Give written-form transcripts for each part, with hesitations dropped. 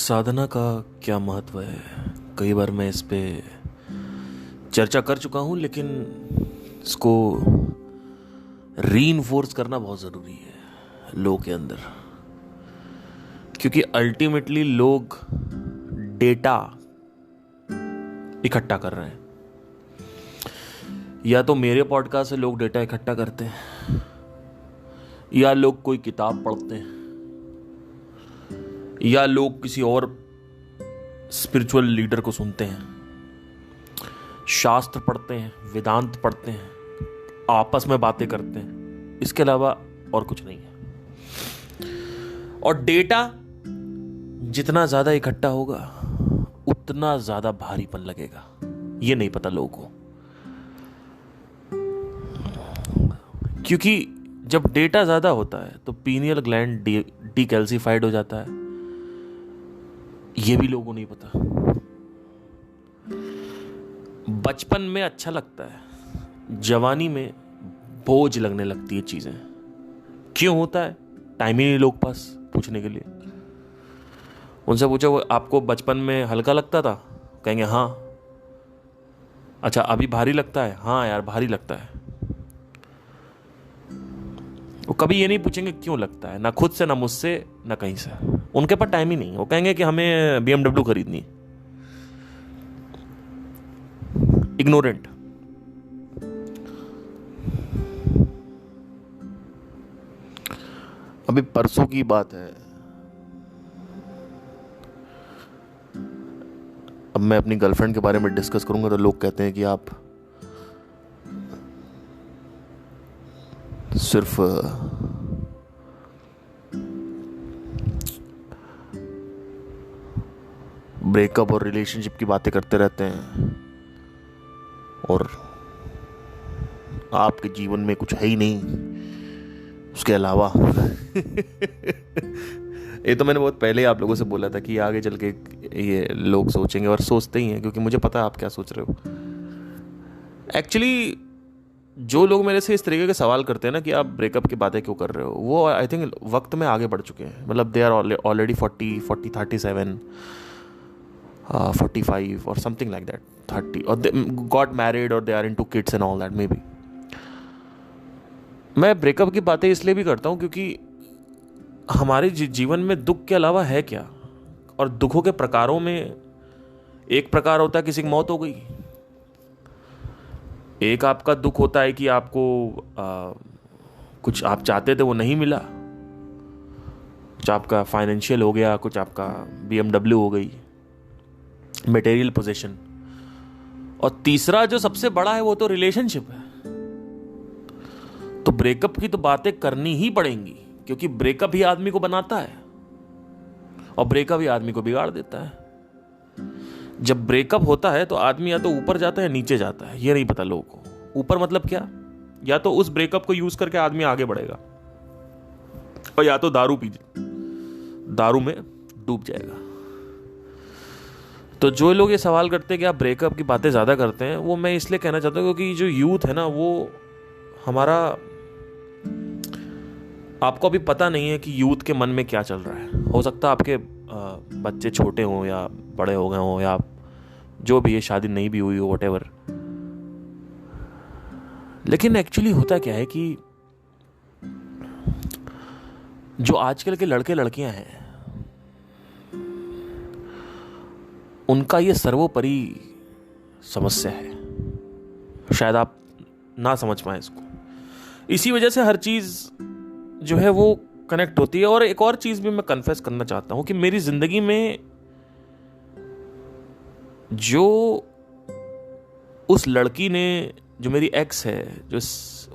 साधना का क्या महत्व है। कई बार मैं इस पे चर्चा कर चुका हूँ, लेकिन इसको रीइंफोर्स करना बहुत ज़रूरी है लोगों के अंदर, क्योंकि अल्टीमेटली लोग डेटा इकट्ठा कर रहे हैं। या तो मेरे पॉडकास्ट से लोग डेटा इकट्ठा करते हैं, या लोग कोई किताब पढ़ते हैं, या लोग किसी और स्पिरिचुअल लीडर को सुनते हैं, शास्त्र पढ़ते हैं, वेदांत पढ़ते हैं, आपस में बातें करते हैं। इसके अलावा और कुछ नहीं है। और डेटा जितना ज्यादा इकट्ठा होगा उतना ज्यादा भारीपन लगेगा। ये नहीं पता लोगों को, क्योंकि जब डेटा ज्यादा होता है तो पीनियल ग्लैंड डीकैल्सिफाइड हो जाता है। ये भी लोगों को नहीं पता। बचपन में अच्छा लगता है, जवानी में बोझ लगने लगती है चीजें। क्यों होता है? टाइम ही नहीं लोग पास पूछने के लिए। उनसे पूछो, वो आपको बचपन में हल्का लगता था? कहेंगे हाँ। अच्छा, अभी भारी लगता है? हाँ यार, भारी लगता है। वो कभी ये नहीं पूछेंगे क्यों लगता है, ना खुद से, ना मुझसे, ना कहीं से। उनके पास टाइम ही नहीं। वो कहेंगे कि हमें BMW खरीदनी है। इग्नोरेंट। अभी परसों की बात है, अब मैं अपनी गर्लफ्रेंड के बारे में डिस्कस करूंगा तो लोग कहते हैं कि आप सिर्फ ब्रेकअप और रिलेशनशिप की बातें करते रहते हैं और आपके जीवन में कुछ है ही नहीं उसके अलावा। ये तो मैंने बहुत पहले ही आप लोगों से बोला था कि आगे चल के ये लोग सोचेंगे, और सोचते ही हैं, क्योंकि मुझे पता है आप क्या सोच रहे हो। एक्चुअली जो लोग मेरे से इस तरीके के सवाल करते हैं ना कि आप ब्रेकअप की बातें क्यों कर रहे हो, वो आई थिंक वक्त में आगे बढ़ चुके हैं। मतलब दे आर ऑलरेडी 40, 37, 45 और समथिंग लाइक दैट, 30, और they got married और they are into kids and all that maybe। मैं ब्रेकअप की बातें इसलिए भी करता हूँ क्योंकि हमारे जीवन में दुख के अलावा है क्या। और दुखों के प्रकारों में एक प्रकार होता है किसी की मौत हो गई। एक आपका दुख होता है कि आपको कुछ आप चाहते थे वो नहीं मिला, कुछ आपका फाइनेंशियल हो गया, कुछ आपका BMW हो गई, मटेरियल पोजीशन। और तीसरा जो सबसे बड़ा है वो तो रिलेशनशिप है। तो ब्रेकअप की तो बातें करनी ही पड़ेंगी, क्योंकि ब्रेकअप ही आदमी को बनाता है और ब्रेकअप ही आदमी को बिगाड़ देता है। जब ब्रेकअप होता है तो आदमी या तो ऊपर जाता है या नीचे जाता है। ये नहीं पता लोगों को। ऊपर मतलब क्या? या तो उस ब्रेकअप को यूज करके आदमी आगे बढ़ेगा, और या तो दारू में डूब जाएगा। तो जो लोग ये सवाल करते हैं कि आप ब्रेकअप की बातें ज़्यादा करते हैं, वो मैं इसलिए कहना चाहता हूँ क्योंकि जो यूथ है ना, वो हमारा, आपको अभी पता नहीं है कि यूथ के मन में क्या चल रहा है। हो सकता है आपके बच्चे छोटे हों या बड़े हो गए हों, या जो भी है, शादी नहीं भी हुई हो, व्हाटएवर। लेकिन एक्चुअली होता क्या है कि जो आजकल के लड़के लड़कियां हैं, उनका ये सर्वोपरि समस्या है। शायद आप ना समझ पाए इसको। इसी वजह से हर चीज जो है वो कनेक्ट होती है। और एक और चीज भी मैं कन्फेस करना चाहता हूं कि मेरी जिंदगी में जो उस लड़की ने, जो मेरी एक्स है, जो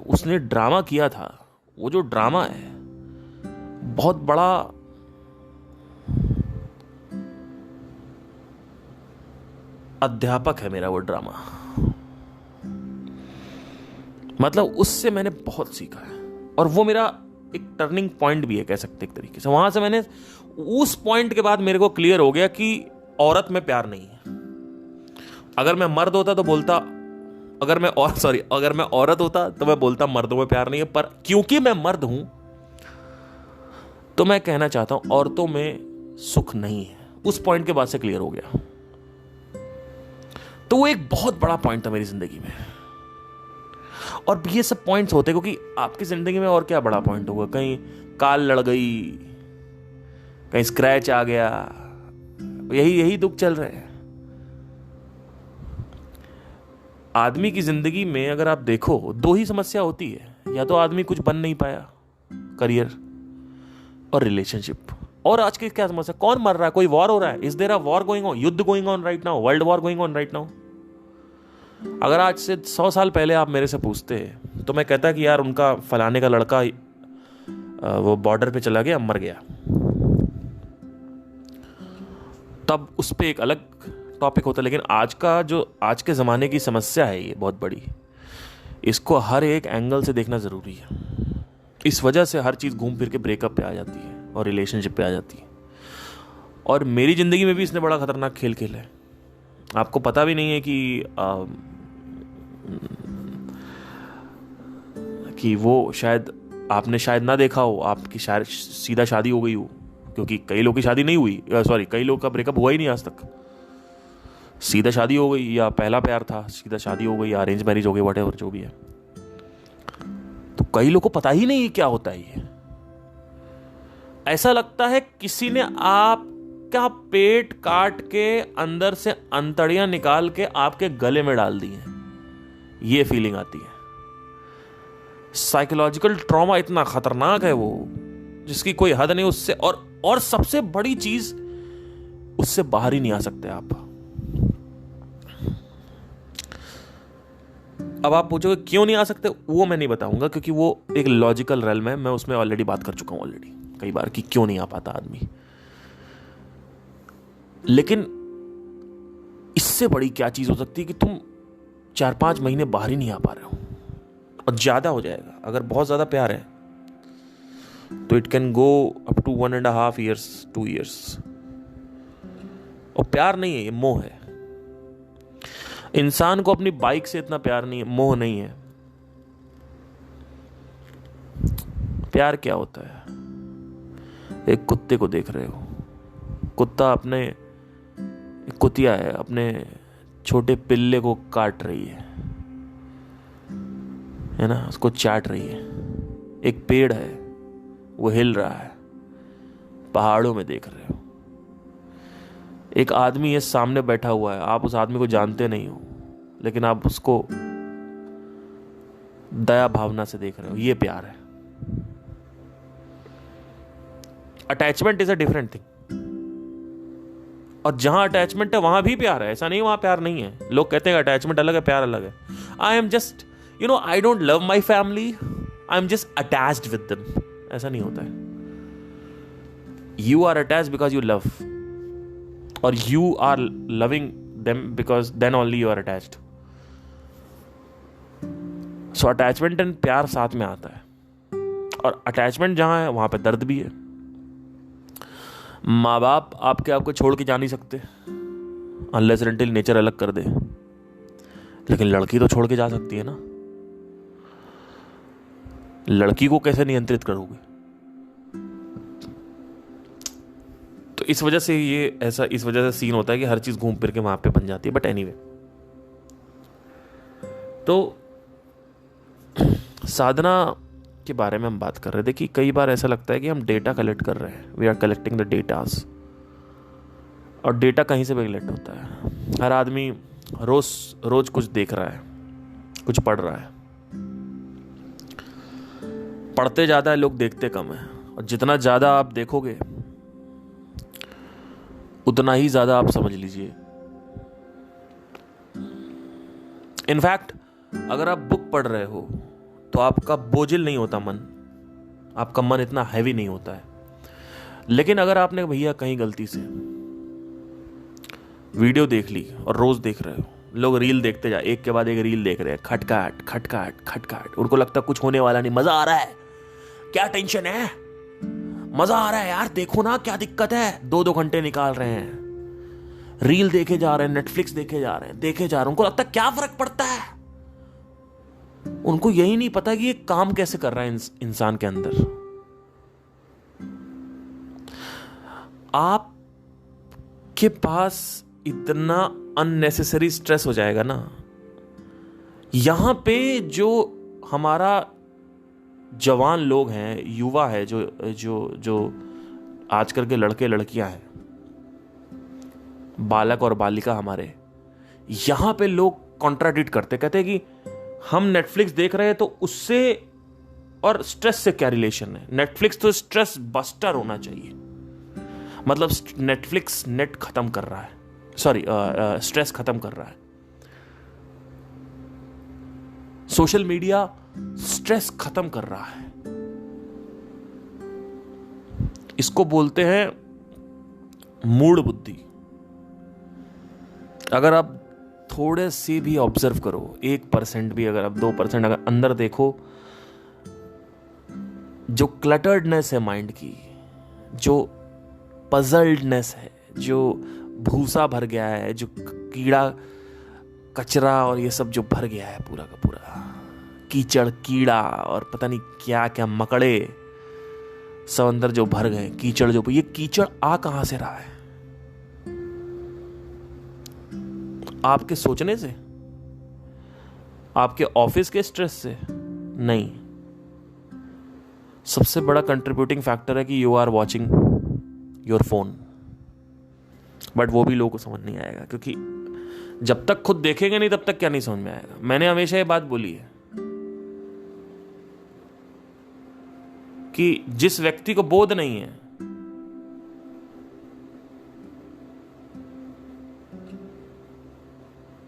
उसने ड्रामा किया था, वो जो ड्रामा है बहुत बड़ा अध्यापक है मेरा वो ड्रामा। मतलब उससे मैंने बहुत सीखा है, और वो मेरा एक टर्निंग पॉइंट भी है, कह सकते एक तरीके से। वहां से मैंने, उस पॉइंट के बाद मेरे को क्लियर हो गया कि औरत में प्यार नहीं है। अगर मैं मर्द होता तो बोलता, अगर मैं औरत होता तो मैं बोलता मर्दों में प्यार नहीं है। पर क्योंकि मैं मर्द हूं तो मैं कहना चाहता हूं औरतों में सुख नहीं है, उस पॉइंट के बाद से क्लियर हो गया। तो वो एक बहुत बड़ा पॉइंट था मेरी जिंदगी में। और ये सब पॉइंट्स होते क्योंकि आपकी जिंदगी में और क्या बड़ा पॉइंट होगा, कहीं काल लड़ गई, कहीं स्क्रैच आ गया, यही दुख चल रहे हैं। आदमी की जिंदगी में अगर आप देखो दो ही समस्या होती है, या तो आदमी कुछ बन नहीं पाया, करियर और रिलेशनशिप। और आज की क्या समस्या, कौन मर रहा है, कोई वॉर हो रहा है, is there a war going on, युद्ध going on right now, world war going on right now. अगर आज से 100 साल पहले आप मेरे से पूछते तो मैं कहता कि यार उनका फलाने का लड़का वो बॉर्डर पे चला गया, मर गया, तब उस पे एक अलग टॉपिक होता। लेकिन आज के ज़माने की समस्या है ये बहुत बड़ी, इसको हर एक एंगल से देखना ज़रूरी है। इस वजह से हर चीज़ घूम फिर के ब्रेकअप पे आ जाती है और रिलेशनशिप पे आ जाती है। और मेरी ज़िंदगी में भी इसने बड़ा ख़तरनाक खेल खेला है, आपको पता भी नहीं है कि वो शायद आपने शायद ना देखा हो, आपकी शायद सीधा शादी हो गई हो, क्योंकि कई लोगों की शादी नहीं हुई, कई लोगों का ब्रेकअप हुआ ही नहीं आज तक। सीधा शादी हो गई, या पहला प्यार था सीधा शादी हो गई, या अरेंज मैरिज हो गई, व्हाटएवर जो भी है। तो कई लोगों को पता ही नहीं क्या होता है ये। ऐसा लगता है किसी ने आपका पेट काट के अंदर से अंतड़ियां निकाल के आपके गले में डाल दी हैं, ये फीलिंग आती है। साइकोलॉजिकल ट्रॉमा इतना खतरनाक है वो, जिसकी कोई हद नहीं उससे। और सबसे बड़ी चीज, उससे बाहर ही नहीं आ सकते आप। अब आप पूछोगे क्यों नहीं आ सकते, वो मैं नहीं बताऊंगा, क्योंकि वो एक लॉजिकल रेल्म है, मैं उसमें ऑलरेडी बात कर चुका हूं ऑलरेडी कई बार कि क्यों नहीं आ पाता आदमी। लेकिन इससे बड़ी क्या चीज हो सकती है कि तुम 4-5 महीने बाहर ही नहीं आ पा रहे हो, और ज्यादा हो जाएगा अगर बहुत ज्यादा प्यार है तो it can go up to 1.5 years 2 years। और प्यार नहीं है, ये मोह है। इंसान को अपनी बाइक से इतना प्यार नहीं है, मोह नहीं है। प्यार क्या होता है, एक कुत्ते को देख रहे हो, कुत्ता अपने, एक कुतिया है अपने छोटे पिल्ले को काट रही है ना, उसको चाट रही है। एक पेड़ है वो हिल रहा है, पहाड़ों में देख रहे हो। एक आदमी है सामने बैठा हुआ है, आप उस आदमी को जानते नहीं हो, लेकिन आप उसको दया भावना से देख रहे हो, ये प्यार है। Attachment is a different thing. और जहां अटैचमेंट है वहां भी प्यार है, ऐसा नहीं वहां प्यार नहीं है। लोग कहते हैं अटैचमेंट अलग है, प्यार अलग है। I am just I don't love my family, I am just attached with them, ऐसा नहीं होता है। You are attached because you love, और you are loving them because then only you are attached. So attachment and प्यार साथ में आता है, और अटैचमेंट जहां है वहां पे दर्द भी है। माँ बाप आपको छोड़ के जा नहीं सकते अनलेस एंड अनटिल नेचर अलग कर दे, लेकिन लड़की तो छोड़ के जा सकती है ना। लड़की को कैसे नियंत्रित करोगे? तो इस वजह से सीन होता है कि हर चीज घूम फिर के वहां पे बन जाती है। बट एनीवे, तो साधना के बारे में हम बात कर रहे थे कि कई बार ऐसा लगता है कि हम डेटा कलेक्ट कर रहे हैं, we are collecting the datas, और डेटा कहीं से भी कलेक्ट होता है। हर आदमी रोज कुछ देख रहा है, कुछ पढ़ रहा है। पढ़ते ज्यादा है लोग, देखते कम है। और जितना ज्यादा आप देखोगे उतना ही ज्यादा आप समझ लीजिए। इनफैक्ट अगर आप बुक पढ़ रहे हो तो आपका बोझिल नहीं होता मन, आपका मन इतना हैवी नहीं होता है। लेकिन अगर आपने भैया कहीं गलती से वीडियो देख ली, और रोज देख रहे हो, लोग रील देखते जा, एक के बाद एक रील देख रहे हैं, खटकाट खटकाट खटकाट, उनको लगता कुछ होने वाला नहीं, मजा आ रहा है, क्या टेंशन है, मजा आ रहा है यार, देखो ना क्या दिक्कत है। 2-2 घंटे निकाल रहे हैं, रील देखे जा रहे हैं, नेटफ्लिक्स देखे जा रहे हैं, उनको लगता है क्या फर्क पड़ता है। उनको यही नहीं पता कि ये काम कैसे कर रहा है इंसान के अंदर। आप आपके पास इतना अननेसेसरी स्ट्रेस हो जाएगा ना। यहां पे जो हमारा जवान लोग हैं, युवा है, जो जो जो आजकल के लड़के लड़कियां हैं, बालक और बालिका हमारे, यहां पे लोग कॉन्ट्राडिक्ट करते, कहते हैं कि हम नेटफ्लिक्स देख रहे हैं तो उससे और स्ट्रेस से क्या रिलेशन है। नेटफ्लिक्स तो स्ट्रेस बस्टर होना चाहिए, मतलब नेटफ्लिक्स नेट खत्म कर रहा है, सॉरी स्ट्रेस खत्म कर रहा है। सोशल मीडिया स्ट्रेस खत्म कर रहा है। इसको बोलते हैं मूड बुद्धि। अगर आप थोड़े से भी ऑब्जर्व करो, 1% भी, अगर आप 2% अगर अंदर देखो, जो क्लटर्डनेस है माइंड की, जो पजल्डनेस है, जो भूसा भर गया है, जो कीड़ा कचरा और ये सब जो भर गया है, पूरा का पूरा कीचड़ कीड़ा और पता नहीं क्या क्या मकड़े सब अंदर जो भर गए, कीचड़, जो ये कीचड़ आ कहां से रहा है? आपके सोचने से, आपके ऑफिस के स्ट्रेस से नहीं। सबसे बड़ा कंट्रीब्यूटिंग फैक्टर है कि you are watching your phone. But वो भी लोगों को समझ नहीं आएगा, क्योंकि जब तक खुद देखेंगे नहीं तब तक क्या नहीं समझ में आएगा। मैंने हमेशा ये बात बोली है कि जिस व्यक्ति को बोध नहीं है,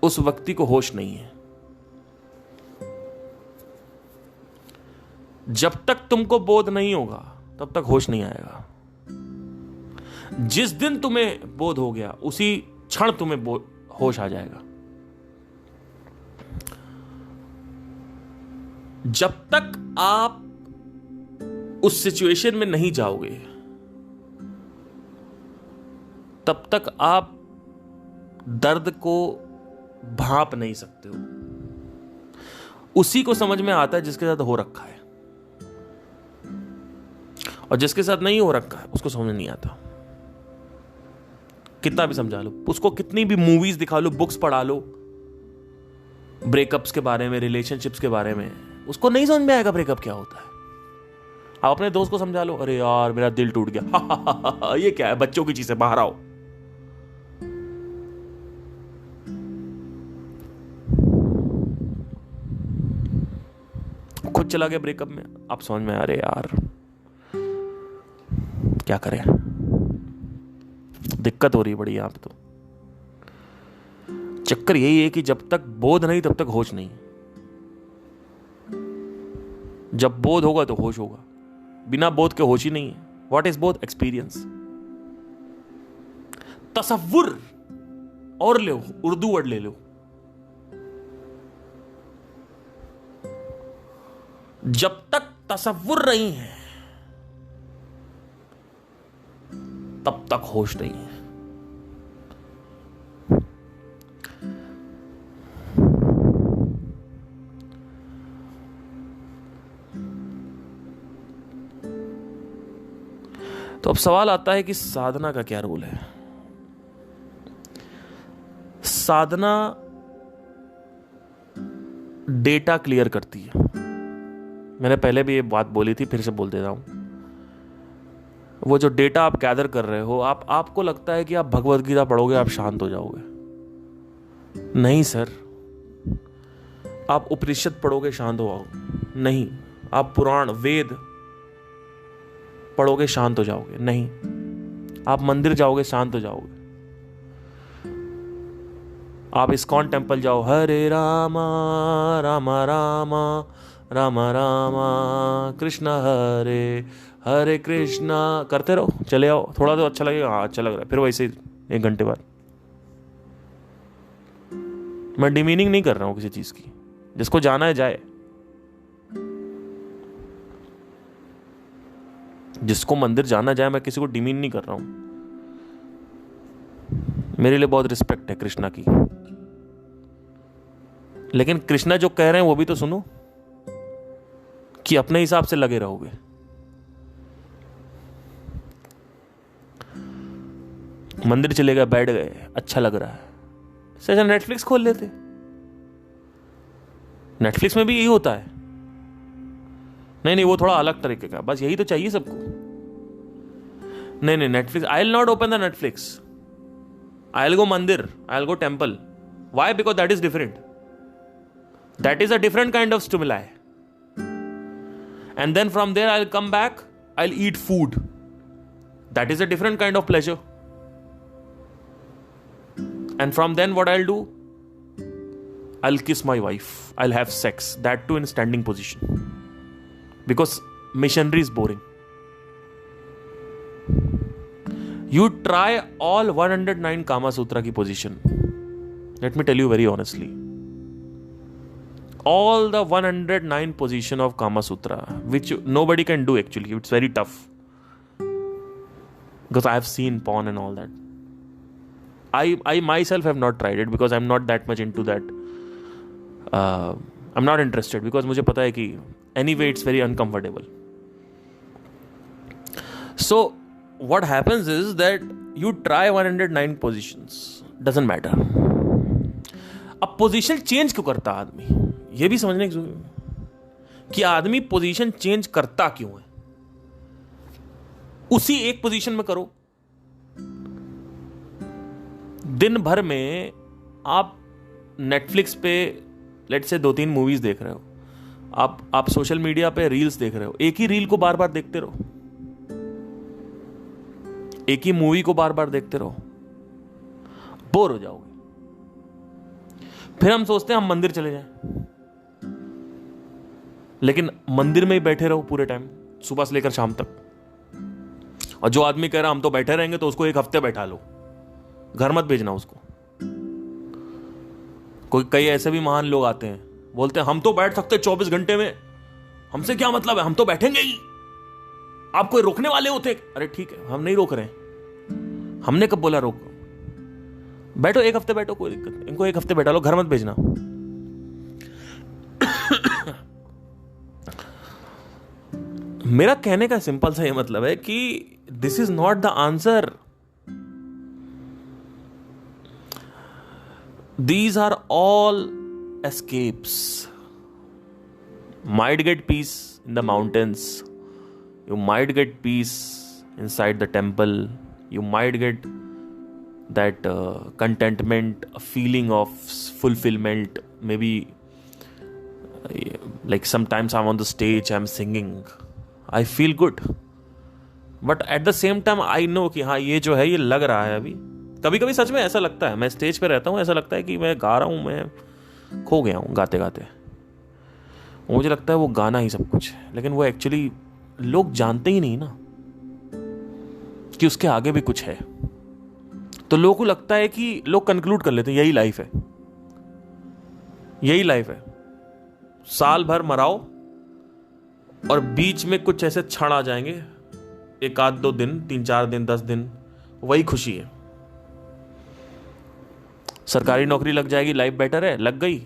उस व्यक्ति को होश नहीं है। जब तक तुमको बोध नहीं होगा तब तक होश नहीं आएगा। जिस दिन तुम्हें बोध हो गया उसी क्षण तुम्हें होश आ जाएगा। जब तक आप उस सिचुएशन में नहीं जाओगे तब तक आप दर्द को भांप नहीं सकते हो। उसी को समझ में आता है जिसके साथ हो रखा है, और जिसके साथ नहीं हो रखा है उसको समझ नहीं आता। कितना भी समझा लो उसको, कितनी भी मूवीज दिखा लो, बुक्स पढ़ा लो ब्रेकअप्स के बारे में, रिलेशनशिप्स के बारे में, उसको नहीं समझ में आएगा ब्रेकअप क्या होता है। आप अपने दोस्त को समझा लो, अरे यार मेरा दिल टूट गया, ये क्या है, बच्चों की चीजें, बाहर आओ। खुद चला गया ब्रेकअप में, आप समझ में, अरे यार क्या करें, दिक्कत हो रही है बड़ी यहां पे। तो चक्कर यही है कि जब तक बोध नहीं तब तक होश नहीं। जब बोध होगा तो होश होगा, बिना बोध के होश ही नहीं है। व्हाट इज बोध? एक्सपीरियंस, तसव्वुर। और ले उर्दू वर्ड ले लो, जब तक तसव्वुर नहीं है तब तक होश नहीं है। तो अब सवाल आता है कि साधना का क्या रोल है। साधना डेटा क्लियर करती है। मैंने पहले भी ये बात बोली थी, फिर से बोल देता हूं। वो जो डेटा आप गैदर कर रहे हो, आपको लगता है कि आप भगवत गीता पढ़ोगे आप शांत हो जाओगे। नहीं सर, आप उपनिषद पढ़ोगे शांत हो जाओगे? नहीं। आप पुराण वेद पढ़ोगे शांत हो जाओगे? नहीं। आप मंदिर जाओगे शांत हो जाओगे? आप इस्कॉन टेम्पल जाओ, हरे रामा रामा रामा रामा रामा कृष्ण हरे हरे कृष्णा करते रहो, चले आओ, थोड़ा तो अच्छा लगेगा, हाँ अच्छा लग रहा है, फिर वैसे ही 1 घंटे बाद। मैं डिमीनिंग नहीं कर रहा हूं किसी चीज की, जिसको जाना है जाए, जिसको मंदिर जाना जाए, मैं किसी को डिमीन नहीं कर रहा हूं। मेरे लिए बहुत रिस्पेक्ट है कृष्णा की, लेकिन कृष्णा जो कह रहे हैं वो भी तो सुनो, कि अपने हिसाब से लगे रहोगे। मंदिर चले गए, बैठ गए, अच्छा लग रहा है, इससे अच्छा नेटफ्लिक्स खोल लेते। नेटफ्लिक्स में भी यही होता है। नहीं, वो थोड़ा अलग तरीके का, बस यही तो चाहिए सबको। नहीं, Netflix, I will not open the Netflix, I will go mandir, I will go temple. Why? Because that is different, that is a different kind of stimuli. And then from there I will come back, I will eat food, that is a different kind of pleasure. And from then what I'll do, I'll kiss my wife, I'll have sex, that too in standing position, because missionary is boring. You try all 109 Kama Sutra ki position. Let me tell you very honestly, all the 109 position of Kama Sutra, which nobody can do actually, it's very tough, because I have seen porn and all that. I myself have not tried it because I'm not that much into that. I'm not interested because मुझे पता है कि anyway it's very uncomfortable. So what happens is that you try 109 positions, doesn't matter. अब position change क्यों करता आदमी, ये भी समझने की जरूरत है कि आदमी पोजीशन चेंज करता क्यों है। उसी एक पोजीशन में करो। दिन भर में आप नेटफ्लिक्स पे लेट से 2-3 मूवीज देख रहे हो, आप सोशल मीडिया पे रील्स देख रहे हो, एक ही रील को बार बार देखते रहो, एक ही मूवी को बार बार देखते रहो, बोर हो जाओगे। फिर हम सोचते हैं हम मंदिर चले जाएं, लेकिन मंदिर में ही बैठे रहो पूरे टाइम, सुबह से लेकर शाम तक। और जो आदमी कह रहा हम तो बैठे रहेंगे, तो उसको 1 हफ्ते बैठा लो, घर मत भेजना उसको। कई ऐसे भी महान लोग आते हैं, बोलते हैं हम तो बैठ सकते 24 घंटे में, हमसे क्या मतलब है, हम तो बैठेंगे ही, आप कोई रोकने वाले होते। अरे ठीक है, हम नहीं रोक रहे हैं, हमने कब बोला रोको, बैठो 1 हफ्ते बैठो, कोई दिक्कत नहीं, इनको 1 हफ्ते बैठा लो, घर मत भेजना। मेरा कहने का सिंपल सा ये मतलब है कि this is not the answer. These are all escapes. Might get peace in the mountains. You might get peace inside the temple. You might get that contentment, a feeling of fulfillment. Maybe like sometimes I'm on the stage, I'm singing. I feel good. But at the same time, I know कि हाँ ये जो है ये लग रहा है अभी। कभी कभी सच में ऐसा लगता है, मैं स्टेज पे रहता हूँ, ऐसा लगता है कि मैं गा रहा हूँ, मैं खो गया हूँ गाते गाते। मुझे लगता है वो गाना ही सब कुछ है, लेकिन वो एक्चुअली लोग जानते ही नहीं ना कि उसके आगे भी कुछ है। तो लोगों को लगता है कि लोग कंक्लूड कर लेते हैं यही लाइफ है, यही लाइफ है। साल भर मराओ और बीच में कुछ ऐसे क्षण आ जाएंगे, 1-2 दिन, 3-4 दिन, 10 दिन, वही खुशी है। सरकारी नौकरी लग जाएगी, लाइफ बेटर है, लग गई,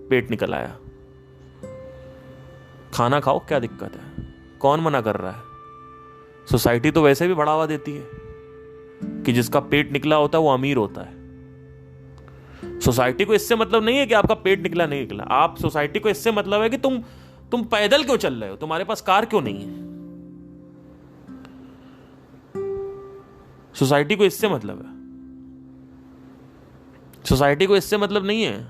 पेट निकल आया, खाना खाओ, क्या दिक्कत है, कौन मना कर रहा है। सोसाइटी तो वैसे भी बढ़ावा देती है कि जिसका पेट निकला होता है वो अमीर होता है। सोसाइटी को इससे मतलब नहीं है कि आपका पेट निकला नहीं निकला, आप सोसाइटी को इससे मतलब है कि तुम पैदल क्यों चल रहे हो, तुम्हारे पास कार क्यों नहीं है। सोसाइटी को इससे मतलब है। सोसाइटी को इससे मतलब नहीं है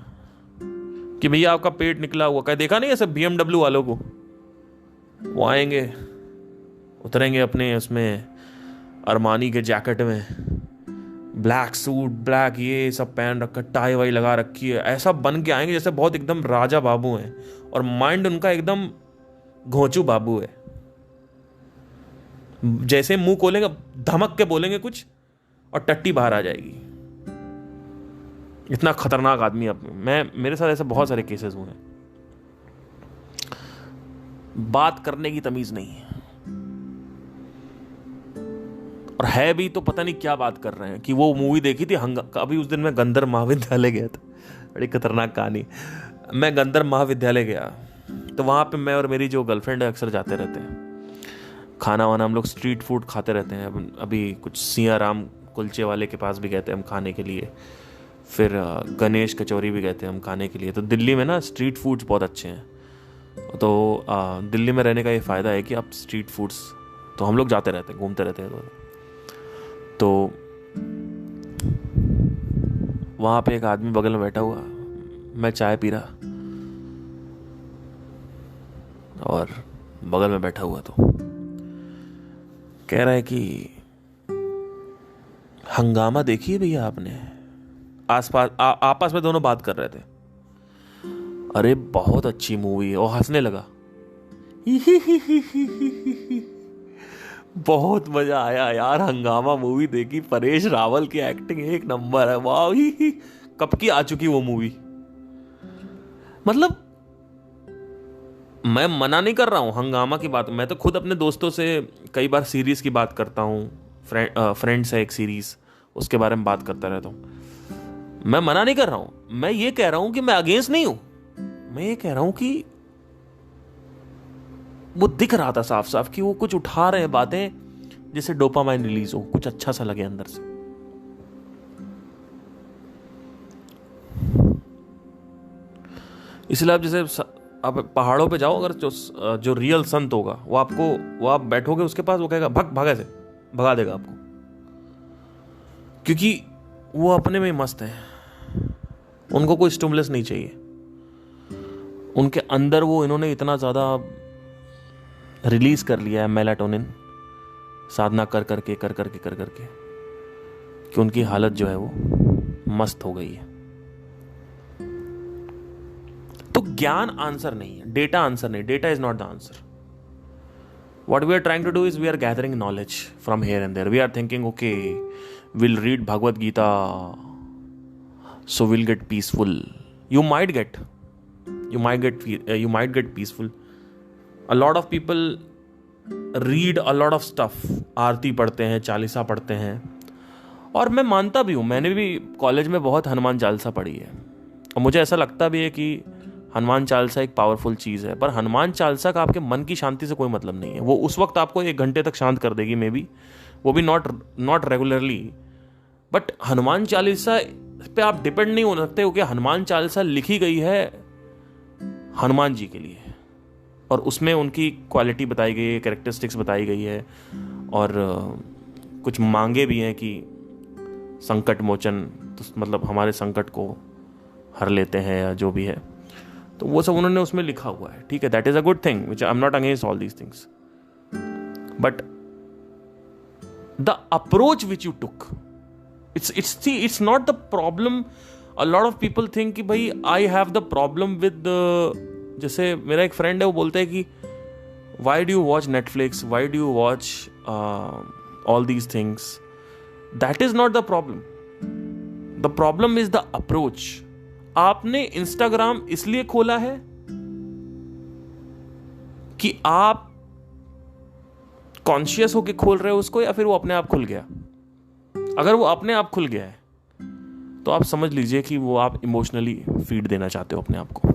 कि भैया आपका पेट निकला हुआ, क्या देखा नहीं ऐसे BMW वालों को, वो आएंगे, उतरेंगे अपने उसमें अरमानी के जैकेट में, ब्लैक सूट, ब्लैक ये सब पहन रखा, टाई वाई लगा रखी है, ऐसा बन के आएंगे जैसे बहुत एकदम राजा बाबू हैं, और माइंड उनका एकदम घोंचू बाबू है। जैसे मुंह खोलेंगे धमक के बोलेंगे कुछ और टट्टी बाहर आ जाएगी। इतना खतरनाक आदमी अब मेरे साथ ऐसे बहुत सारे केसेस हुए हैं। बात करने की तमीज नहीं है, और है भी तो पता नहीं क्या बात कर रहे हैं। कि वो मूवी देखी थी अभी उस दिन मैं गंधर्व महाविद्यालय गया था, बड़ी खतरनाक कहानी। मैं गंधर्व महाविद्यालय गया तो वहां पे मैं और मेरी जो गर्लफ्रेंड है अक्सर जाते रहते हैं, खाना वाना हम लोग स्ट्रीट फूड खाते रहते हैं। अभी कुछ सियाराम कुलचे वाले के पास भी गए थे हम खाने के लिए, फिर गणेश कचौरी भी गए थे हम खाने के लिए। तो दिल्ली में ना स्ट्रीट फूड्स बहुत अच्छे हैं। तो दिल्ली में रहने का ये फ़ायदा है कि आप स्ट्रीट फूड्स, तो हम लोग जाते रहते हैं, घूमते रहते हैं। तो वहाँ पे एक आदमी बगल में बैठा हुआ, मैं चाय पी रहा और बगल में बैठा हुआ तो कह रहा है कि हंगामा देखी है भैया आपने? आसपास आपस में दोनों बात कर रहे थे। अरे बहुत अच्छी मूवी है, और हंसने लगा। बहुत मजा आया यार, हंगामा मूवी देखी, परेश रावल की एक्टिंग एक नंबर है, वाह। कब की आ चुकी वो मूवी। मतलब मैं मना नहीं कर रहा हूं हंगामा की बात, मैं तो खुद अपने दोस्तों से कई बार सीरीज की बात करता हूं। फ्रेंड्स है एक सीरीज, उसके बारे में बात करता रहता हूं। मैं मना नहीं कर रहा हूं, मैं ये कह रहा हूं कि मैं अगेंस्ट नहीं हूं। मैं ये कह रहा हूं कि वो दिख रहा था साफ साफ कि वो कुछ उठा रहे हैं बातें जिससे डोपामाइन रिलीज हो, कुछ अच्छा सा लगे अंदर से। इसलिए आप जैसे आप पहाड़ों पे जाओ, अगर जो रियल संत होगा वो आप बैठोगे उसके पास, वो कहेगा भागे से भगा देगा आपको, क्योंकि वो अपने में मस्त है, उनको कोई स्टिमुलस नहीं चाहिए। उनके अंदर वो इन्होंने इतना ज़्यादा रिलीज कर लिया है मेलाटोनिन, साधना कर करके कि उनकी हालत जो है वो मस्त हो गई है। तो ज्ञान आंसर नहीं है, डेटा आंसर नहीं, data is not the answer. What we are trying to do is we are gathering knowledge from here and there. We are thinking, okay, we'll read Bhagavad Gita, so we'll get peaceful. You might get peaceful. A lot of people read a lot of stuff. आरती पढ़ते हैं, चालीसा पढ़ते हैं, और मैं मानता भी हूँ, मैंने भी कॉलेज में बहुत हनुमान चालीसा पढ़ी है, और मुझे ऐसा लगता भी है कि हनुमान चालीसा एक पावरफुल चीज़ है। पर हनुमान चालीसा का आपके मन की शांति से कोई मतलब नहीं है। वो उस वक्त आपको 1 घंटे तक शांत कर देगी, मे बी, वो भी not regularly. But Hanuman Chalisa पे आप डिपेंड नहीं हो सकते, क्योंकि हनुमान चालीसा लिखी गई है हनुमान जी के लिए, और उसमें उनकी क्वालिटी बताई गई है, कैरेक्टरिस्टिक्स बताई गई है, और कुछ मांगे भी हैं कि संकट मोचन, तो मतलब हमारे संकट को हर लेते हैं या जो भी है, तो वो सब उन्होंने उसमें लिखा हुआ है। ठीक है, that is a good thing, which I am not against all these things, but the approach which you took, it's not the problem. A lot of people think कि भाई I have the problem with, जैसे मेरा एक friend है, वो बोलता है कि why do you watch Netflix, why do you watch all these things. That is not the problem, the problem is the approach. आपने इंस्टाग्राम इसलिए खोला है कि आप कॉन्शियस होके खोल रहे हो उसको, या फिर वो अपने आप खुल गया? अगर वो अपने आप खुल गया है तो आप समझ लीजिए कि वो आप इमोशनली फीड देना चाहते हो अपने आप को।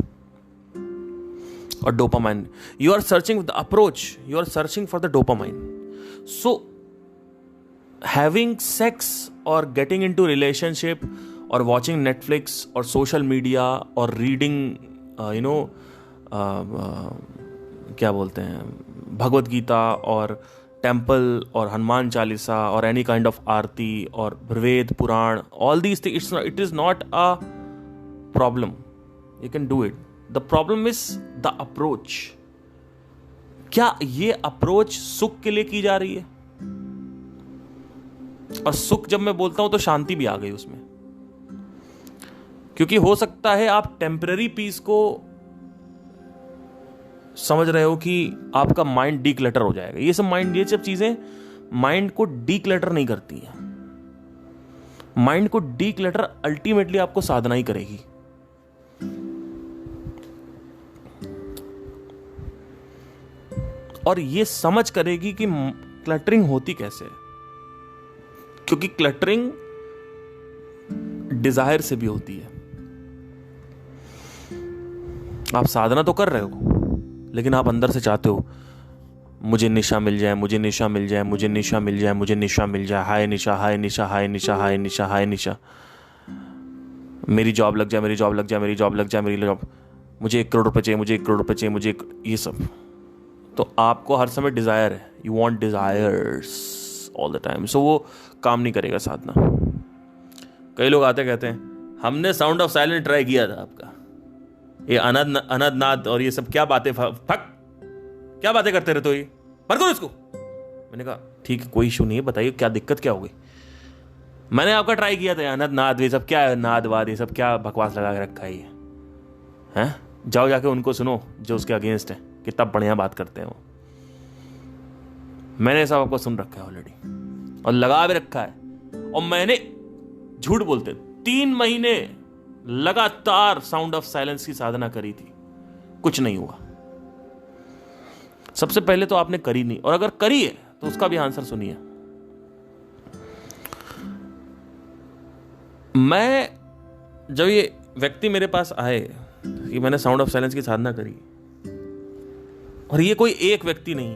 और dopamine, you are searching the approach, you are searching for the dopamine. So having sex और गेटिंग इनटू रिलेशनशिप और वॉचिंग नेटफ्लिक्स और सोशल मीडिया और रीडिंग क्या बोलते हैं, भगवत गीता और टेम्पल और हनुमान चालीसा और एनी काइंड ऑफ आरती और Veda Purana, all these things, it is not a problem, you can do it. The problem is the approach. क्या ये अप्रोच सुख के लिए की जा रही है? और सुख जब मैं बोलता हूं तो शांति भी आ गई उसमें, क्योंकि हो सकता है आप टेम्पररी पीस को समझ रहे हो कि आपका माइंड डीक्लटर हो जाएगा। ये सब चीजें माइंड को डीक्लटर नहीं करती हैं। माइंड को डीक्लटर अल्टीमेटली आपको साधना ही करेगी। और ये समझ करेगी कि क्लटरिंग होती कैसे है, क्योंकि क्लटरिंग डिजायर से भी होती है। आप साधना तो कर रहे हो, लेकिन आप अंदर से चाहते हो मुझे निशा मिल जाए, मुझे निशा मिल जाए, मुझे निशा मिल जाए, मुझे निशा मिल जाए, हाय निशा, हाय निशा, हाय निशा, हाय निशा, हाय निशा, मेरी जॉब लग जाए, मेरी जॉब लग जाए, मेरी जॉब लग जाए, मेरी जॉब, मुझे 1 करोड़ रुपये चाहिए, मुझे 1 करोड़ रुपये चाहिए, मुझे ये सब। तो आपको हर समय डिज़ायर है, you want desires all the time, so वो काम नहीं करेगा साधना। कई लोग आते कहते हैं हमने साउंड ऑफ साइलेंस ट्राई किया था आपका, ये अनदनाद और ये सब क्या बातें, फक क्या बातें करते रहते हो, ये पर करो इसको। मैंने कहा ठीक है, कोई इशू नहीं है, बताइए क्या दिक्कत क्या हो गई। मैंने आपका ट्राई किया था, अनदनाद ये सब क्या है, नादवाद ये सब क्या बकवास लगा के रखा है ये, हैं? जाओ जाके उनको सुनो जो उसके अगेंस्ट है, कितना बढ़िया बात करते हैं वो। मैंने सब आपको सुन रखा है ऑलरेडी और लगा भी रखा है। और मैंने झूठ बोलते 3 महीने लगातार साउंड ऑफ साइलेंस की साधना करी थी, कुछ नहीं हुआ। सबसे पहले तो आपने करी नहीं, और अगर करी है तो उसका भी आंसर सुनिए। मैं जब ये व्यक्ति मेरे पास आए कि मैंने साउंड ऑफ साइलेंस की साधना करी, और ये कोई एक व्यक्ति नहीं,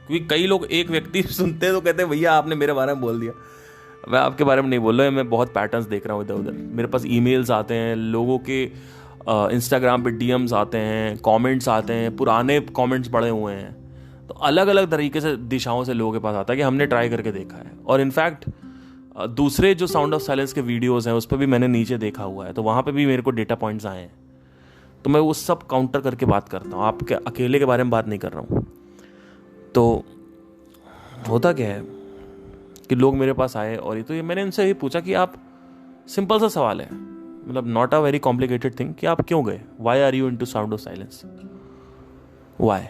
क्योंकि कई लोग एक व्यक्ति सुनते हैं तो कहते हैं भैया आपने मेरे बारे में बोल दिया। मैं आपके बारे में नहीं बोल रहा, मैं बहुत पैटर्न्स देख रहा हूँ इधर उधर। मेरे पास ईमेल्स आते हैं, लोगों के इंस्टाग्राम पे डीएम्स आते हैं, कमेंट्स आते हैं, पुराने कमेंट्स पड़े हुए हैं। तो अलग अलग तरीके से दिशाओं से लोगों के पास आता है कि हमने ट्राई करके देखा है। और इनफैक्ट दूसरे जो साउंड ऑफ साइलेंस के वीडियोस हैं उस पर भी मैंने नीचे देखा हुआ है, तो वहाँ पे भी मेरे को डेटा पॉइंट्स आए हैं, तो मैं वो सब काउंटर करके बात करता हूँ। आपके अकेले के बारे में बात नहीं कर रहा हूँ। तो होता क्या है कि लोग मेरे पास आए और ये मैंने इनसे ये पूछा कि आप, सिंपल सा सवाल है, मतलब not a very complicated thing, कि आप क्यों गए, why are you into sound of silence, why,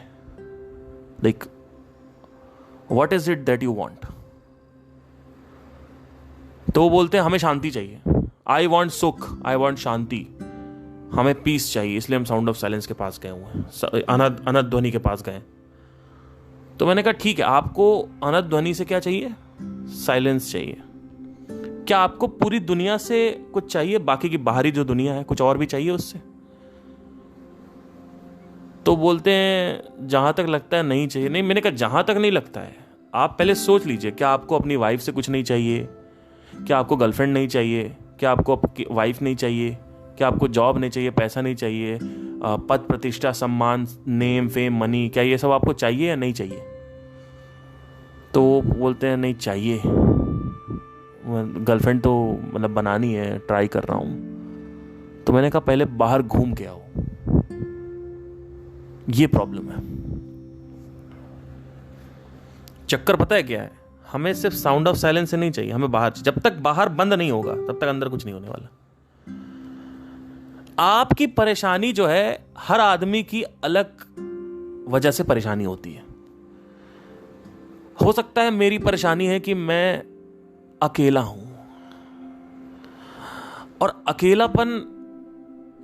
like what is it that you want. तो वो बोलते हैं हमें शांति चाहिए, आई वांट सुख, आई वांट शांति, हमें पीस चाहिए, इसलिए हम साउंड ऑफ साइलेंस के पास गए हुए हैं, अनंत ध्वनि के पास गए। तो मैंने कहा ठीक है, आपको अनंत ध्वनि से क्या चाहिए, साइलेंस चाहिए। क्या आपको पूरी दुनिया से कुछ चाहिए, बाकी की बाहरी जो दुनिया है कुछ और भी चाहिए उससे? तो बोलते हैं जहां तक लगता है नहीं चाहिए। नहीं, मैंने कहा जहां तक नहीं लगता है आप पहले सोच लीजिए, क्या आपको अपनी वाइफ से कुछ नहीं चाहिए, क्या आपको गर्लफ्रेंड नहीं चाहिए, क्या आपको आपकी वाइफ नहीं चाहिए, क्या आपको जॉब नहीं चाहिए, पैसा नहीं चाहिए, पद प्रतिष्ठा सम्मान नेम फेम मनी, क्या ये सब आपको चाहिए या नहीं चाहिए? तो बोलते हैं नहीं चाहिए, गर्लफ्रेंड तो मतलब बनानी है, ट्राई कर रहा हूँ। तो मैंने कहा पहले बाहर घूम के आओ, ये प्रॉब्लम है। चक्कर पता है क्या है, हमें सिर्फ साउंड ऑफ साइलेंस से नहीं चाहिए, हमें बाहर, जब तक बाहर बंद नहीं होगा तब तक अंदर कुछ नहीं होने वाला। आपकी परेशानी जो है, हर आदमी की अलग वजह से परेशानी होती है। हो सकता है मेरी परेशानी है कि मैं अकेला हूं, और अकेलापन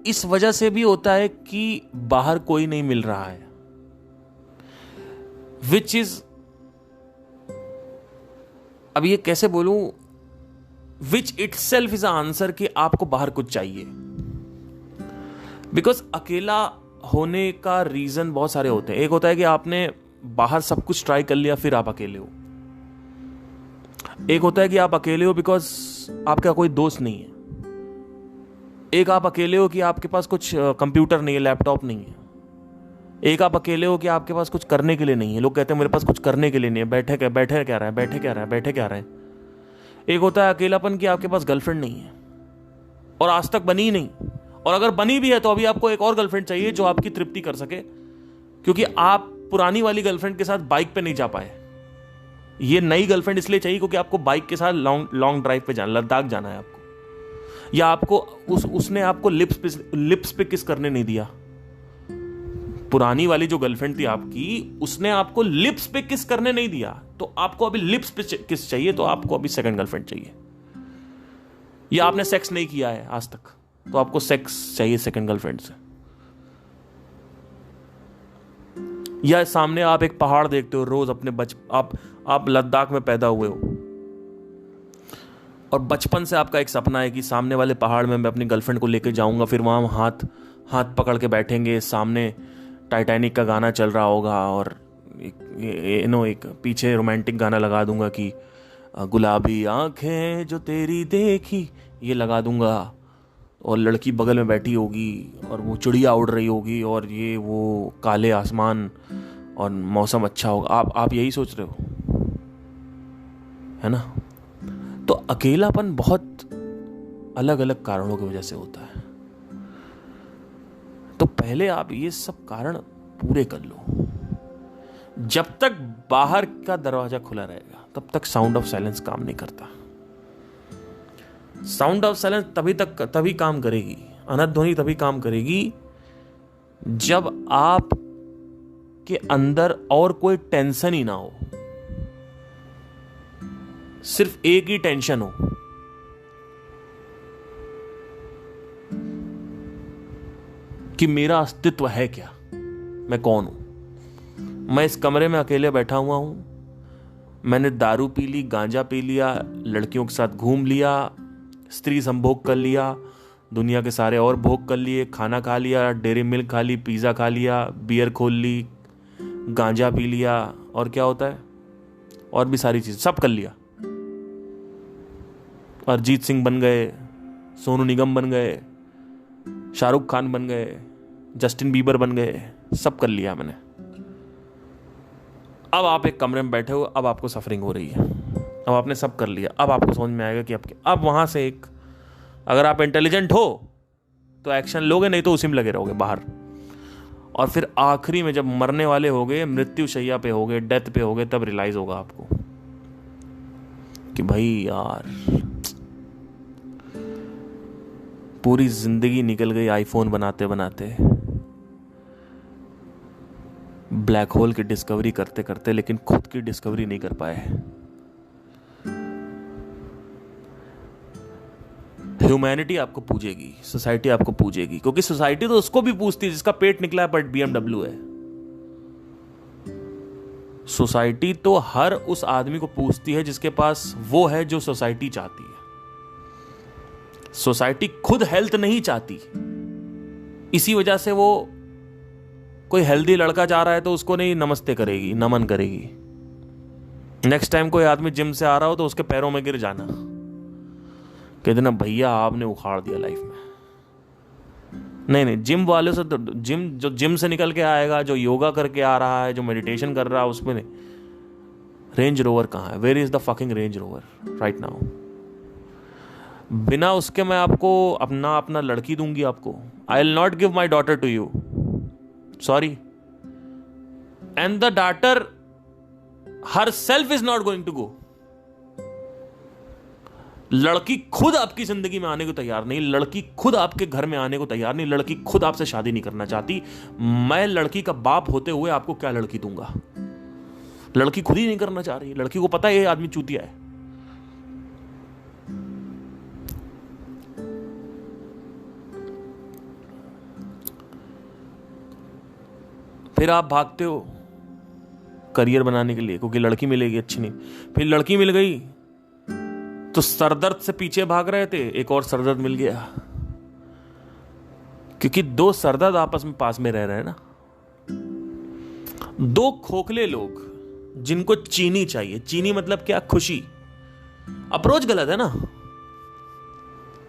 इस वजह से भी होता है कि बाहर कोई नहीं मिल रहा है, विच इज, अब ये कैसे बोलूं, which it self is answer कि आपको बाहर कुछ चाहिए। बिकॉज अकेला होने का रीजन बहुत सारे होते हैं। एक होता है कि आपने बाहर सब कुछ ट्राई कर लिया फिर आप अकेले हो। एक होता है कि आप अकेले हो बिकॉज आपका कोई दोस्त नहीं है। एक आप अकेले हो कि आपके पास कुछ कंप्यूटर नहीं है, लैपटॉप नहीं है। एक आप अकेले हो कि आपके पास कुछ करने के लिए नहीं है। लोग कहते हैं मेरे पास कुछ करने के लिए नहीं है, बैठे क्या रहा है। एक होता है अकेलापन कि आपके पास गर्लफ्रेंड नहीं है और आज तक बनी ही नहीं, और अगर बनी भी है तो अभी आपको एक और गर्लफ्रेंड चाहिए जो आपकी तृप्ति कर सके, क्योंकि आप पुरानी वाली गर्लफ्रेंड के साथ बाइक पे नहीं जा पाए। ये नई गर्लफ्रेंड इसलिए चाहिए क्योंकि आपको बाइक के साथ लॉन्ग ड्राइव पे जाना, लद्दाख जाना है आपको, या आपको उसने आपको लिप्स पे किस करने नहीं दिया। पुरानी वाली जो गर्लफ्रेंड थी आपकी, उसने आपको लिप्स पे किस करने नहीं दिया, तो आपको अभी लिप्स पे किस चाहिए, तो आपको अभी सेकंड गर्लफ्रेंड चाहिए। या आपने सेक्स नहीं किया है आज तक, तो आपको सेक्स चाहिए सेकंड गर्लफ्रेंड से। या सामने आप एक पहाड़ देखते हो रोज अपने आप लद्दाख में पैदा हुए हो और बचपन से आपका एक सपना है कि सामने वाले पहाड़ में मैं अपनी गर्लफ्रेंड को लेकर जाऊंगा, फिर वहां हाथ पकड़ के बैठेंगे, सामने टाइटैनिक का गाना चल रहा होगा और एक पीछे रोमांटिक गाना लगा दूंगा कि गुलाबी आंखें जो तेरी देखी, ये लगा दूंगा, और लड़की बगल में बैठी होगी और वो चिड़िया उड़ रही होगी और ये वो काले आसमान और मौसम अच्छा होगा। आप यही सोच रहे हो, है ना? तो अकेलापन बहुत अलग अलग कारणों की वजह से होता है। तो पहले आप ये सब कारण पूरे कर लो। जब तक बाहर का दरवाजा खुला रहेगा तब तक साउंड ऑफ साइलेंस काम नहीं करता। साउंड ऑफ साइलेंस तभी काम करेगी, अनंत ध्वनि तभी काम करेगी जब आप के अंदर और कोई टेंशन ही ना हो, सिर्फ एक ही टेंशन हो कि मेरा अस्तित्व है क्या, मैं कौन हूं। मैं इस कमरे में अकेले बैठा हुआ हूं, मैंने दारू पी ली, गांजा पी लिया, लड़कियों के साथ घूम लिया, स्त्री संभोग कर लिया, दुनिया के सारे और भोग कर लिए, खाना खा लिया, डेयरी मिल्क खा ली, पिज़्ज़ा खा लिया, बियर खोल ली, गांजा पी लिया, और क्या होता है, और भी सारी चीज़ सब कर लिया। अरिजीत सिंह बन गए, सोनू निगम बन गए, शाहरुख खान बन गए, जस्टिन बीबर बन गए, सब कर लिया मैंने। अब आप एक कमरे में बैठे हो, अब आपको सफरिंग हो रही है, अब आपने सब कर लिया। अब आपको समझ में आएगा कि अब वहां से एक, अगर आप इंटेलिजेंट हो तो एक्शन लोगे, नहीं तो उसी में लगे रहोगे बाहर। और फिर आखिरी में जब मरने वाले होगे, मृत्यु शैया पे होगे, डेथ पे होगे, तब रियलाइज होगा आपको कि भाई यार पूरी जिंदगी निकल गई आईफोन बनाते बनाते, ब्लैक होल की डिस्कवरी करते करते, लेकिन खुद की डिस्कवरी नहीं कर पाए। ह्यूमैनिटी आपको पूजेगी, सोसाइटी आपको पूजेगी, क्योंकि सोसाइटी तो उसको भी पूछती है जिसका पेट निकला है बट BMW है। सोसाइटी तो हर उस आदमी को पूछती है जिसके पास वो है जो सोसाइटी चाहती है। सोसाइटी खुद हेल्थ नहीं चाहती, इसी वजह से वो कोई हेल्दी लड़का जा रहा है तो उसको नहीं नमस्ते करेगी, नमन करेगी। नेक्स्ट टाइम कोई आदमी जिम से आ रहा हो तो उसके पैरों में गिर जाना, कह देना भैया आपने उखाड़ दिया लाइफ में। नहीं, जिम वाले से तो जो जिम से निकल के आएगा, जो योगा करके आ रहा है, जो मेडिटेशन कर रहा है, उसमें नहीं। रेंज रोवर कहाँ है? Where is the fucking range rover right now? बिना उसके मैं आपको अपना लड़की दूंगी आपको। I will not give my daughter to you, sorry. And the daughter herself is not going to go. लड़की खुद आपकी जिंदगी में आने को तैयार नहीं, लड़की खुद आपके घर में आने को तैयार नहीं, लड़की खुद आपसे शादी नहीं करना चाहती। मैं लड़की का बाप होते हुए आपको क्या लड़की दूंगा? लड़की खुद ही नहीं करना चाह रही, लड़की को पता है ये आदमी चूतिया है। फिर आप भागते हो करियर बनाने के लिए, क्योंकि लड़की मिलेगी अच्छी नहीं। फिर लड़की मिल गई तो सरदर्द से पीछे भाग रहे थे, एक और सरदर्द मिल गया, क्योंकि दो सरदर्द आपस में पास में रह रहे हैं ना। दो खोखले लोग जिनको चीनी चाहिए, चीनी मतलब क्या? खुशी। अप्रोच गलत है ना।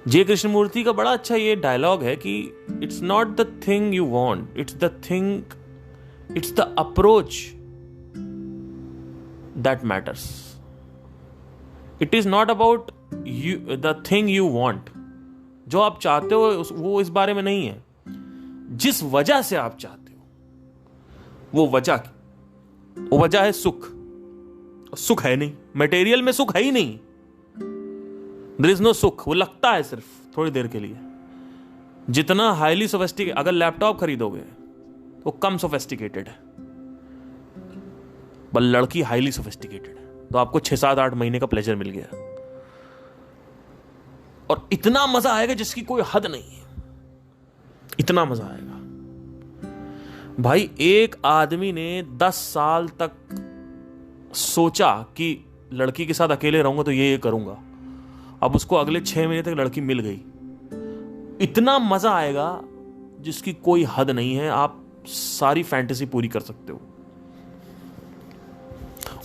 जय कृष्णमूर्ति का बड़ा अच्छा ये डायलॉग है कि it's not the thing you want, it's the approach that matters. It is not about you, the thing you want. जो आप चाहते हो वो इस बारे में नहीं है, जिस वजह से आप चाहते हो वो वजह है सुख। सुख है नहीं, मटेरियल में सुख है ही नहीं। देयर इज नो सुख, वो लगता है सिर्फ थोड़ी देर के लिए। जितना हाईली सोफिस्टिकेटेड, अगर लैपटॉप खरीदोगे वो कम सोफिस्टिकेटेड है, पर लड़की हाईली सोफिस्टिकेटेड है, तो आपको 6-7-8 महीने का प्लेजर मिल गया और इतना मजा आएगा जिसकी कोई हद नहीं है। इतना मजा आएगा भाई। एक आदमी ने 10 साल तक सोचा कि लड़की के साथ अकेले रहूंगा तो ये करूंगा, अब उसको अगले 6 महीने तक लड़की मिल गई। इतना मजा आएगा जिसकी कोई हद नहीं है, आप सारी फैंटेसी पूरी कर सकते हो।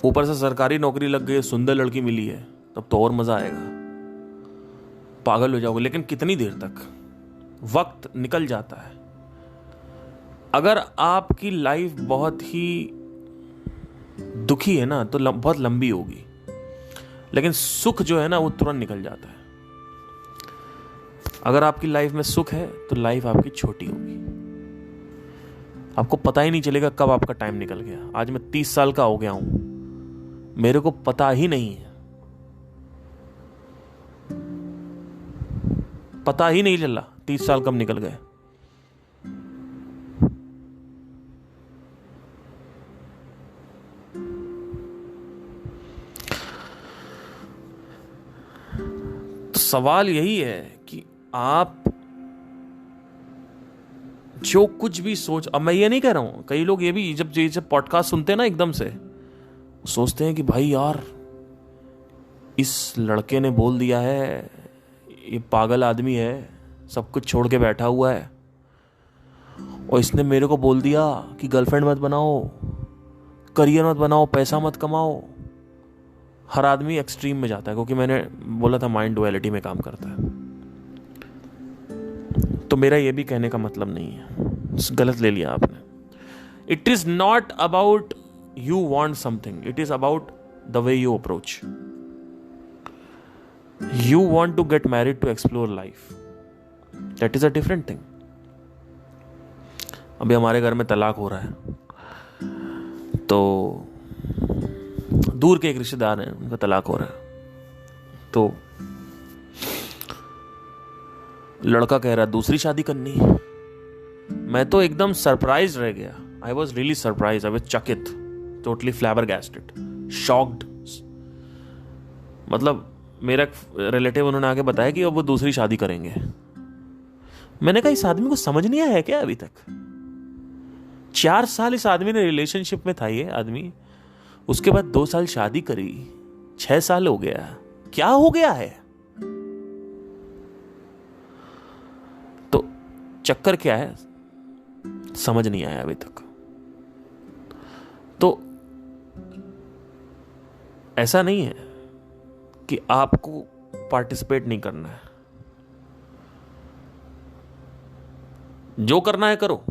ऊपर से सरकारी नौकरी लग गई, सुंदर लड़की मिली है, तब तो और मजा आएगा, पागल हो जाओगे। लेकिन कितनी देर तक? वक्त निकल जाता है। अगर आपकी लाइफ बहुत ही दुखी है ना तो बहुत लंबी होगी, लेकिन सुख जो है ना वो तुरंत निकल जाता है। अगर आपकी लाइफ में सुख है तो लाइफ आपकी छोटी होगी, आपको पता ही नहीं चलेगा कब आपका टाइम निकल गया। आज मैं 30 साल का हो गया हूं, मेरे को पता ही नहीं है, पता ही नहीं चला 30 साल कब निकल गए। तो सवाल यही है कि आप जो कुछ भी सोच, अब मैं ये नहीं कह रहा हूं, कई लोग ये भी जब पॉडकास्ट सुनते हैं ना एकदम से सोचते हैं कि भाई यार इस लड़के ने बोल दिया है, ये पागल आदमी है, सब कुछ छोड़ के बैठा हुआ है, और इसने मेरे को बोल दिया कि गर्लफ्रेंड मत बनाओ, करियर मत बनाओ, पैसा मत कमाओ। हर आदमी एक्सट्रीम में जाता है, क्योंकि मैंने बोला था माइंड डुअलिटी में काम करता है। तो मेरा ये भी कहने का मतलब नहीं है, गलत ले लिया आपने। It is not about you want something, it is about the way you approach. You want to get married to explore life, that is a different thing. अभी हमारे घर में तलाक हो रहा है, तो दूर के एक रिश्तेदार हैं, उनका तलाक हो रहा है, तो लड़का कह रहा है दूसरी शादी करनी है। मैं तो एकदम सरप्राइज रह गया, I was really surprise, I was चकित, टोटली फ्लैबरगैस्टेड, शॉक्ड। मतलब मेरा रिलेटिव उन्होंने आके बताया कि अब वो दूसरी शादी करेंगे। मैंने कहा इस आदमी को समझ नहीं आया है क्या अभी तक? 4 साल इस आदमी ने रिलेशनशिप में था, ये आदमी, उसके बाद 2 साल शादी करी, 6 साल हो गया, क्या हो गया है? तो चक्कर क्या है समझ नहीं आया अभी तक। तो ऐसा नहीं है कि आपको पार्टिसिपेट नहीं करना है, जो करना है करो,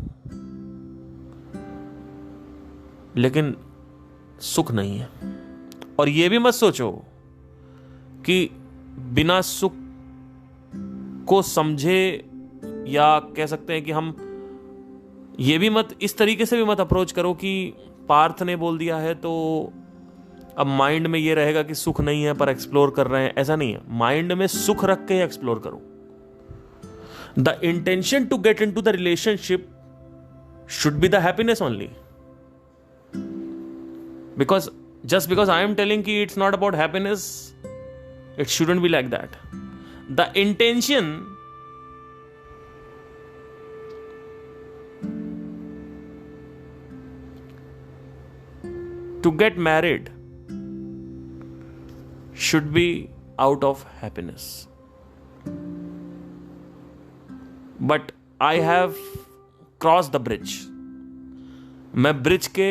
लेकिन सुख नहीं है। और यह भी मत सोचो कि बिना सुख को समझे, या कह सकते हैं कि हम ये भी मत, इस तरीके से भी मत अप्रोच करो कि पार्थ ने बोल दिया है तो अब माइंड में ये रहेगा कि सुख नहीं है पर एक्सप्लोर कर रहे हैं। ऐसा नहीं है, माइंड में सुख रख के एक्सप्लोर करो। The intention to get into the relationship should be the happiness only, because just because I am telling कि it's not about happiness, it shouldn't be like that. The intention to get married should be out of happiness. But I have crossed the bridge. मैं bridge के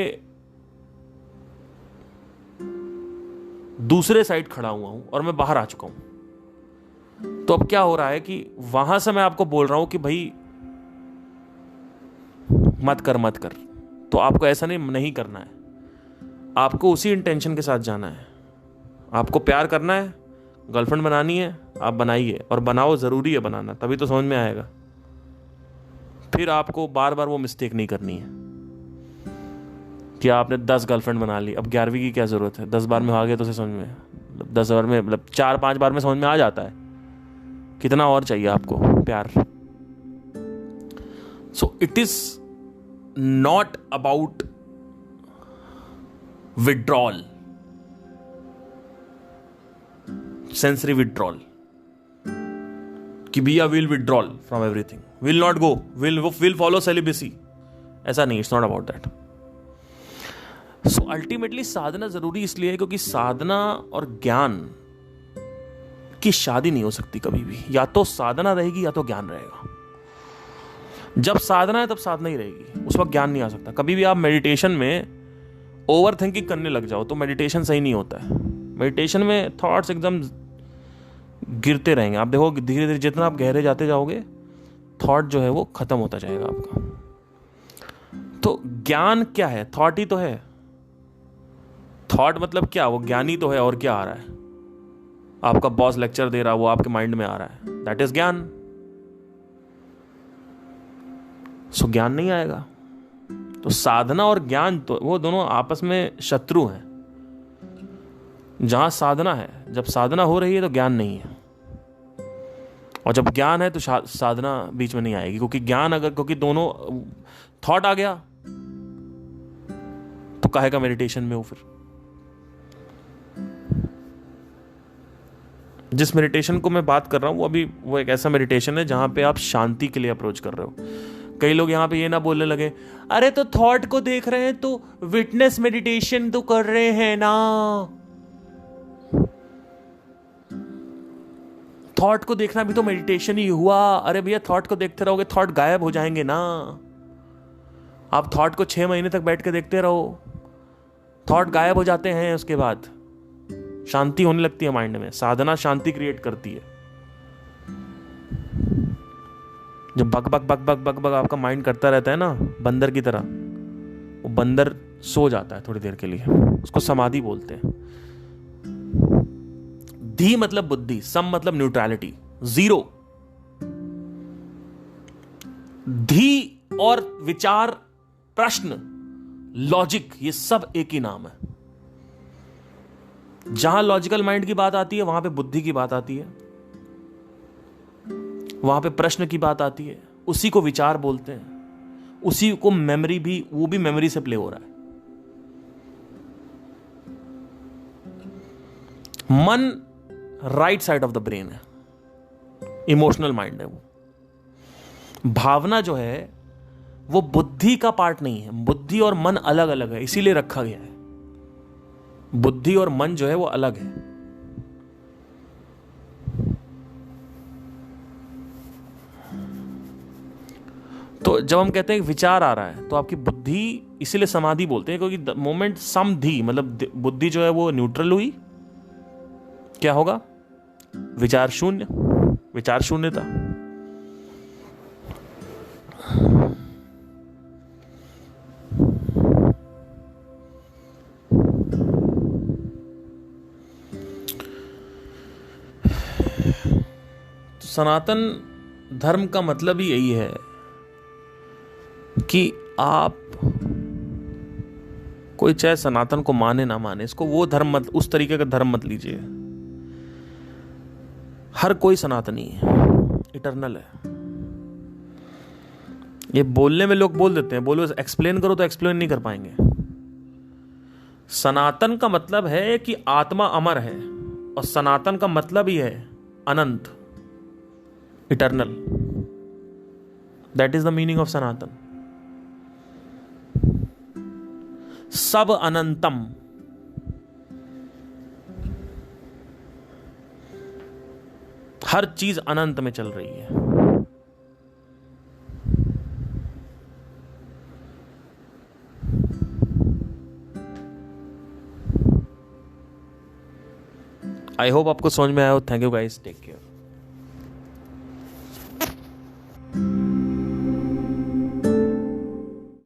दूसरे side खड़ा हुआ हूं और मैं बाहर आ चुका हूं। तो अब क्या हो रहा है कि वहां से मैं आपको बोल रहा हूं कि भाई मत कर, तो आपको ऐसा नहीं करना है। आपको उसी इंटेंशन के साथ जाना है। आपको प्यार करना है, गर्लफ्रेंड बनानी है, आप बनाइए, और बनाओ, ज़रूरी है बनाना, तभी तो समझ में आएगा। फिर आपको बार बार वो मिस्टेक नहीं करनी है कि आपने 10 गर्लफ्रेंड बना ली, अब 11वीं की क्या ज़रूरत है? 10 बार में आ गया तो उसे समझ में, 10 बार में, मतलब 4-5 बार में समझ में आ जाता है, कितना और चाहिए आपको प्यार? So it is not about withdrawal, sensory withdrawal, कि भैया will withdraw from everything, will not go, will follow celibacy, ऐसा नहीं, it's not about that. So ultimately साधना जरूरी इसलिए है क्योंकि साधना और ज्ञान की शादी नहीं हो सकती कभी भी। या तो साधना रहेगी या तो ज्ञान रहेगा। जब साधना है तब साधना ही रहेगी, उस वक्त ज्ञान नहीं आ सकता। कभी भी आप मेडिटेशन में ओवर थिंकिंग करने लग जाओ तो मेडिटेशन सही नहीं होता है। मेडिटेशन में थॉट्स एकदम गिरते रहेंगे, आप देखो धीरे धीरे जितना आप गहरे जाते जाओगे थॉट जो है वो खत्म होता जाएगा आपका। तो ज्ञान क्या है? थॉट ही तो है। थॉट मतलब क्या? वो ज्ञानी तो है, और क्या आ रहा है? आपका बॉस लेक्चर दे रहा है, वो आपके माइंड में आ रहा है, दैट इज ज्ञान। सो ज्ञान नहीं आएगा। तो साधना और ज्ञान तो वो दोनों आपस में शत्रु हैं। जहां साधना है, जब साधना हो रही है तो ज्ञान नहीं है, और जब ज्ञान है तो साधना बीच में नहीं आएगी। क्योंकि दोनों थॉट आ गया तो काहे का मेडिटेशन में हो फिर? जिस मेडिटेशन को मैं बात कर रहा हूं वो एक ऐसा मेडिटेशन है जहां पे आप शांति के लिए अप्रोच कर रहे हो। कई लोग यहां पे ये ना बोलने लगे, अरे तो थॉट को देख रहे हैं तो विटनेस मेडिटेशन तो कर रहे हैं ना, थॉट को देखना भी तो मेडिटेशन ही हुआ। अरे भैया, थॉट को देखते रहोगे थॉट गायब हो जाएंगे ना। आप थॉट को 6 महीने तक बैठ के देखते रहो, थॉट गायब हो जाते हैं, उसके बाद शांति होने लगती है माइंड में। साधना शांति क्रिएट करती है। जब बक बक बक बक बक बक आपका माइंड करता रहता है ना बंदर की तरह, वो बंदर सो जाता है थोड़ी देर के लिए, उसको समाधि बोलते हैं। धी मतलब बुद्धि, सम मतलब न्यूट्रलिटी, जीरो। धी और विचार, प्रश्न, लॉजिक, ये सब एक ही नाम है। जहां लॉजिकल माइंड की बात आती है वहां पे बुद्धि की बात आती है, वहां पे प्रश्न की बात आती है, उसी को विचार बोलते हैं। उसी को मेमोरी भी, वो भी मेमोरी से प्ले हो रहा है। मन right side of the brain है, इमोशनल माइंड है वो। भावना जो है वो बुद्धि का पार्ट नहीं है। बुद्धि और मन अलग अलग है, इसीलिए रखा गया है। बुद्धि और मन जो है वो अलग है। तो जब हम कहते हैं विचार आ रहा है तो आपकी बुद्धि, इसीलिए समाधि बोलते हैं, क्योंकि मोमेंट समधि मतलब बुद्धि जो है वो न्यूट्रल हुई, क्या होगा? विचार शून्य, विचार शून्यता। सनातन धर्म का मतलब ही यही है कि आप, कोई चाहे सनातन को माने ना माने, इसको वो धर्म मत, उस तरीके का धर्म मत लीजिए। हर कोई सनातनी है, इटर्नल है। ये बोलने में लोग बोल देते हैं, बोलो एक्सप्लेन करो तो एक्सप्लेन नहीं कर पाएंगे। सनातन का मतलब है कि आत्मा अमर है, और सनातन का मतलब ही है अनंत, eternal. That is the meaning of Sanatan. सब अनंतम, हर चीज अनंत में चल रही है। आई होप आपको समझ में आया हो। Thank you guys, take care.